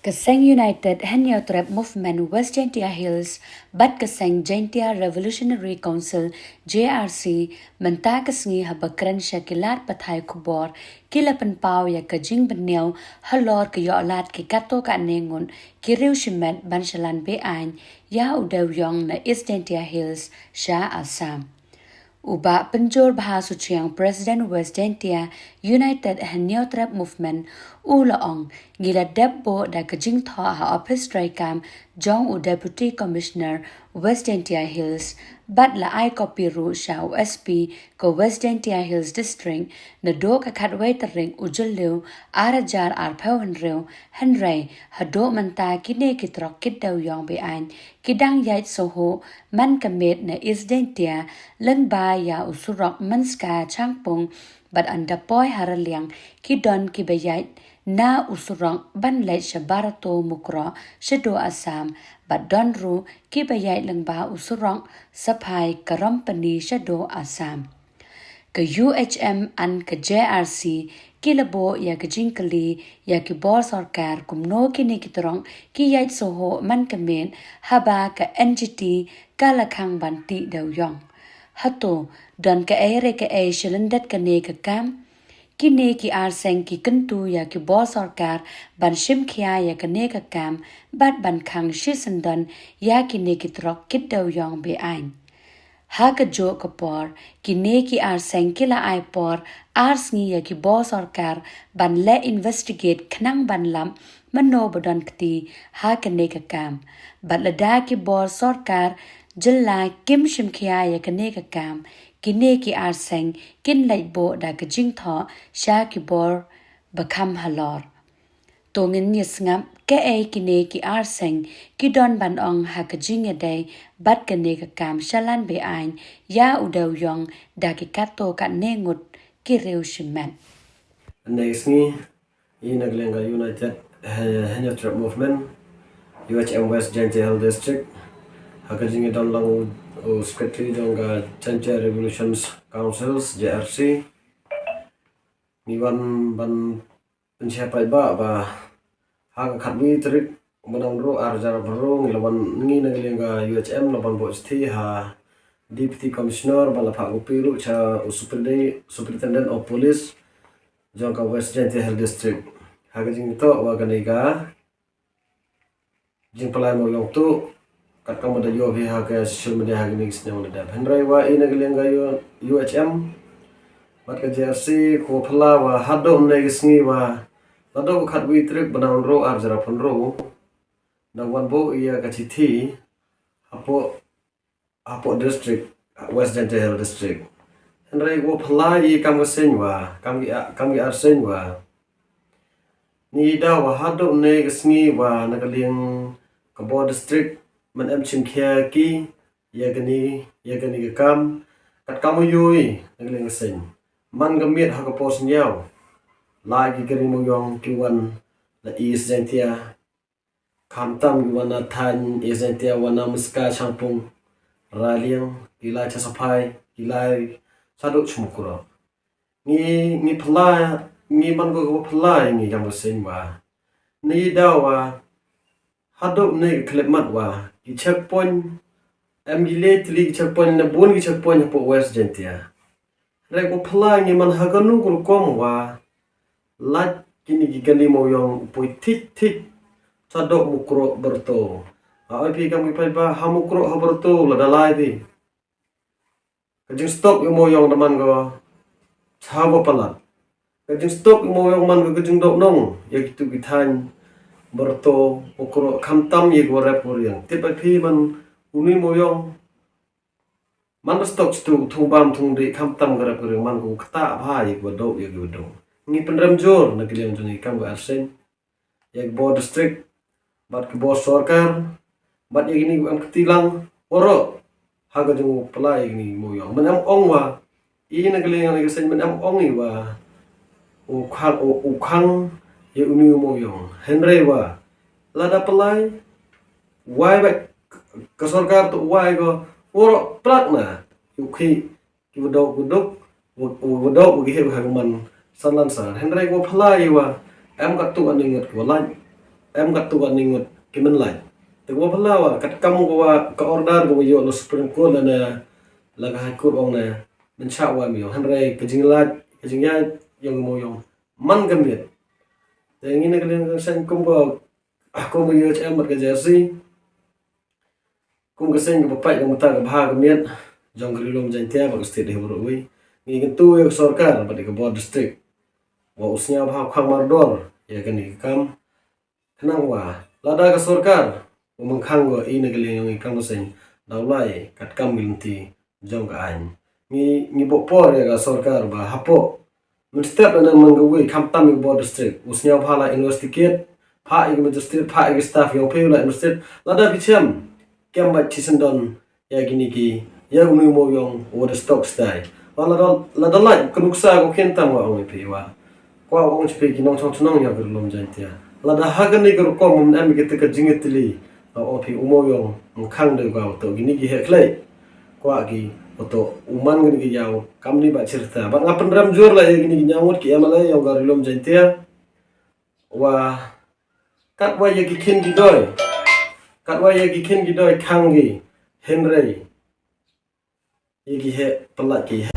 Kaseng United hanya trap movement West Gentia Hills, bat Kaseng Gentia Revolutionary Council JRC menta kasngi habakran syakilat pathai kubor kila penpau ya kajing benil halor ke yolat ke kato ka nengun kiriu shimet banshalan beain ya udaw yong na East Gentia Hills Shah Assam. Uba penjor bahasu ciang Presiden West Gentia United Hanyo Trap Movement ulaong gila debbo da kajing tha ha office strikam jong u Deputy Commissioner West Gentia Hills bat la ai copy ru sha USP ko West Gentia Hills District na do ka khatway tering ujullew arajar arphaw henry hado manta kine kitrok kidaw yong be ain kidang yait soho man kamet na East Gentia leng ba ya usurok manska changpung bat anda poi haraliang kidon kibayait na usurong ban lait shabarato mukro shado Assam bat donru kibayait leng ba usurong sapai karompani shado Assam ke UHM an ke JRC kilabo ya ke jingkali ya ke bor sarkar kumno kini kitorong ki yait soho man kemen haba ke NGT kalakhang banti dawyong hato don ke ere ke e shilindat ke ne ke kam kini ki arseng ki kentu ya ki bor sarkar ban shim khia ya ke ne ke kam bat ban khang shisandon ya ki ne ki trok kit dawyong be ain Haka jo kapor kine ki arseng kila ai por arsngi ya ki bo sarkar ban le investigate khnang ban lam mano bodon kti haka ne ka kam bat lada ki bo sarkar jilla kim shim khia ya kane ka kam kine ki arseng kin lai bo da ka jing tho sha ki bor bakam halor tongin yisngam ke ai kine ki arseng ki don ban ong ha ka jing day bat kane ka kam shalan be ain ya udaw yong da ki kato ka nengut ki reu shiman Next Inaglenga United Hanyo Trap Movement UHM West Gentia District Hakajingi don lang secretary jonga Gentia Revolutions Councils JRC Niwan ban pensiapai ba hang khatwi trik manang ro arjar bro ngilawan ngi naglenga UHM laban bo sti ha Deputy Commissioner balapha upiru cha Superintendent of Police jongka West Gentia Hill District hagajing to waganiga jing palai mo yong tu kat kamu da yo vi ha ka social media hagini snew da henry wa inaglenga UHM bat ka JRC ko phala wa hado nei sngi wa lado khatwi trip banang ro arjara pon ro na wan bo iya ka chithi apo district West Gentia Hill District henry go phala yi kam ga senwa kam gi ar senwa ni da wa hado nei sngi wa nagaling kabo district man am chimkhia ki yagani ka kam kat kamu yui nagaling sen man gamit ha ka pos nyaw lagi kering mo yung kiwan la East Gentia kamtam wana tan East Gentia wana muska champung raliang gila chasapai gila saduk chumukuro ni pala ni mango pala ni yang senwa ni dawa haduk ni klepmat wa ki checkpoint amgile tli checkpoint na bun ki checkpoint po West Gentia rek ko pala ni man haganu kul kom wa lat kini gigani mo yung pui tik sadok mukro berto ai pi kami pai ba hamukro ha berto la dalai di kajing stop yung mo yung naman go chabo pala kajing stop yung mo yung man go kajing dok nong ya gitu gitan berto mukro kamtam ye go rap yang tip ai pi man uni mo yung man stop stu thubam thung di kamtam garap gareng man go kata ba ye go do ye go do ngi penram jor na kilian juni kam ga arsen yak bo district bat ke bo sarkar bat yak ni am ketilang oro haga jung pelai ni mo yang menam ong wa i na kilian na sen menam ong i wa u khang ye uni mo yang henry wa lada pelai wai ba ke sarkar tu wai go oro plak na yu ki budok budok gi he ha man sanlan san henry go phlai wa am ka tu aningat ko lan em kat tu ningut kimen lai te wa palawa kat kam ko wa ka order ko yo lo Supreme Court na la High Court ong na men cha wa mi han rai ka jingya yang mo yong man gamit te ngi na kalen san kum ko ko mo yo em mat ka jersey kum ka sen ko pai ko mata ka bha ka miet jong kri lom jan tia ba state he bro wi ngi kan tu yo sarkar ba ka board district wa usnya bha khang mardor ya kan ni kam kenang wa lada ka sarkar umang khang go ina kalen yang kam sen daulai kat kam ginti jong ka an ni bo por ya ka sarkar ba hapo Mustap na manggawi kam tam board district usnya phala investigate pha ig magistrate pha ig staff yang pe la investigate lada bicham kem ba chisendon ya gini ki ya unu mo yung order stock stay lada lai kunuksa ko kentam wa ong pe wa kwa ong pe ki nong chong chong ya lom jantia lada hagani ko ko mum am ki ka jingitli o pe umo yung khang de ga to gini ki he klai kwa ki oto uman gini ki yaw kamni ba cerita ba ngapen ram jur la gini ki nyamut ki amala yaw garilom jantia wa kat wa ye ki kin ki doy kat wa ye ki kin ki doy khangi henrei ye ki he pelat ki